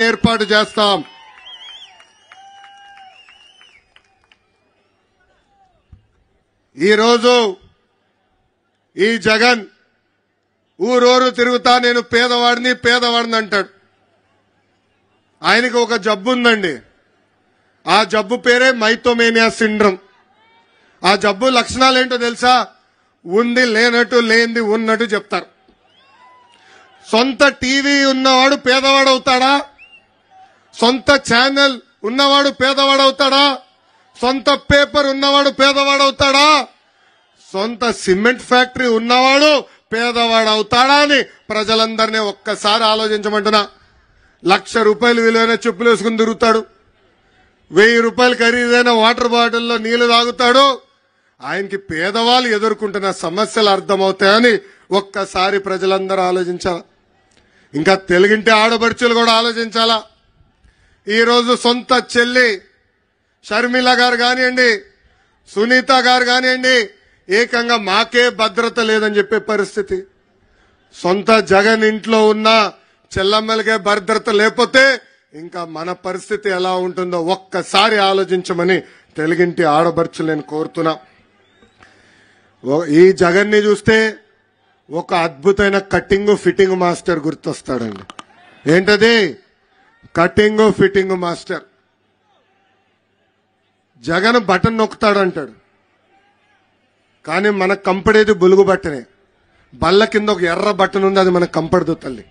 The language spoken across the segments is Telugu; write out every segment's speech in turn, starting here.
ఏర్పాటు చేస్తాం. ఈరోజు ఈ జగన్ ఊరూరు తిరుగుతా నేను పేదవాడిని అంటాడు. ఆయనకు ఒక జబ్బు ఉందండి. ఆ జబ్బు పేరే మైథోమేనియా సిండ్రోమ్. ఆ జబ్బు లక్షణాలు ఏంటో తెలుసా? ఉంది లేనట్టు, లేనిది ఉన్నట్టు చెప్తారు. సొంత టీవీ ఉన్నవాడు పేదవాడు అవుతాడా? సొంత ఛానల్ ఉన్నవాడు పేదవాడు అవుతాడా? సొంత పేపర్ ఉన్నవాడు పేదవాడు అవుతాడా? సొంత సిమెంట్ ఫ్యాక్టరీ ఉన్నవాడు పేదవాడు అవుతాడా అని ప్రజలందరినీ ఒక్కసారి ఆలోచించమంటున్నా. 1,00,000 రూపాయలు విలువైన చెప్పులు వేసుకుని తిరుగుతాడు. 1000 రూపాయలు ఖరీదైన వాటర్ బాటిల్లో నీళ్లు తాగుతాడు. ఆయనకి పేదవాళ్ళు ఎదుర్కొంటున్న సమస్యలు అర్థమవుతాయని ఒక్కసారి ప్రజలందరూ ఆలోచించాలా. ఇంకా తెలుగింటి ఆడపడుచులు కూడా ఆలోచించాలా. ఈరోజు సొంత చెల్లి షర్మిల గారు కానివ్వండి, సునీత గారు కానివ్వండి, ఏకంగా మాకే భద్రత లేదని చెప్పే పరిస్థితి. సొంత జగన్ ఇంట్లో ఉన్న చెల్లమ్మలకే భద్రత లేకపోతే ఇంకా మన పరిస్థితి ఎలా ఉంటుందో ఒక్కసారి ఆలోచించమని తెలుగింటి ఆడపడుచులు నేను కోరుతున్నా. ఈ జగన్ ని చూస్తే ఒక అద్భుతమైన కటింగ్ ఫిట్టింగ్ మాస్టర్ గుర్తొస్తాడండి. ఏంటది? Cutting fitting master. Jagan button నొక్కుతాడంటాడు, కానీ మనకు కంపడేది బులుగు బట్టనే. బల్ల కింద ఒక ఎర్ర బటన్ ఉంది, అది మనకు కంపడదు తల్లి.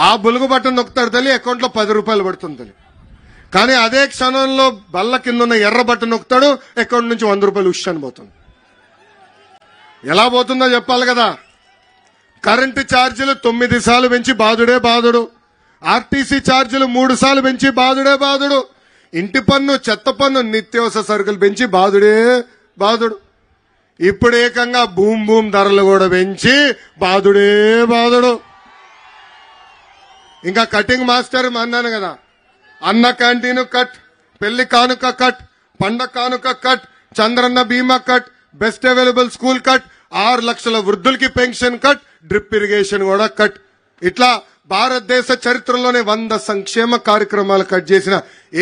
ఆ బులుగు బటన్ నొక్కుతాడు తల్లి, అకౌంట్లో 10 రూపాయలు పడుతుంది తల్లి. కానీ అదే క్షణంలో బల్ల కింద ఉన్న ఎర్ర బటన్ నొక్కుతాడు, అకౌంట్ నుంచి 100 రూపాయలు ఉష్ పోతుంది. ఎలా పోతుందో చెప్పాలి కదా. కరెంటు ఛార్జీలు 9 సార్లు పెంచి బాధుడే బాధుడు. ఆర్టీసీ ఛార్జీలు 3 సార్లు పెంచి బాధుడే బాధుడు. ఇంటి పన్ను, చెత్త పన్ను, నిత్యావసర సరుకులు పెంచి బాధుడే బాధుడు. ఇప్పుడు ఏకంగా భూమ్ ధరలు కూడా పెంచి బాధుడే బాధుడు. ఇంకా కటింగ్ మాస్టర్ అన్నాను కదా, అన్న క్యాంటీన్ కట్, పెళ్లి కానుక కట్, పండగ కానుక కట్, చంద్రన్న బీమా cut, best available school cut, 6 లక్షల వృద్ధులకి పెన్షన్ కట్, డ్రిప్ ఇరిగేషన్ కూడా కట్. ఇట్లా భారతదేశ చరిత్రలోనే 100 సంక్షేమ కార్యక్రమాలు కట్ చేసిన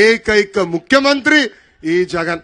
ఏకైక ముఖ్యమంత్రి ఈ జగన్.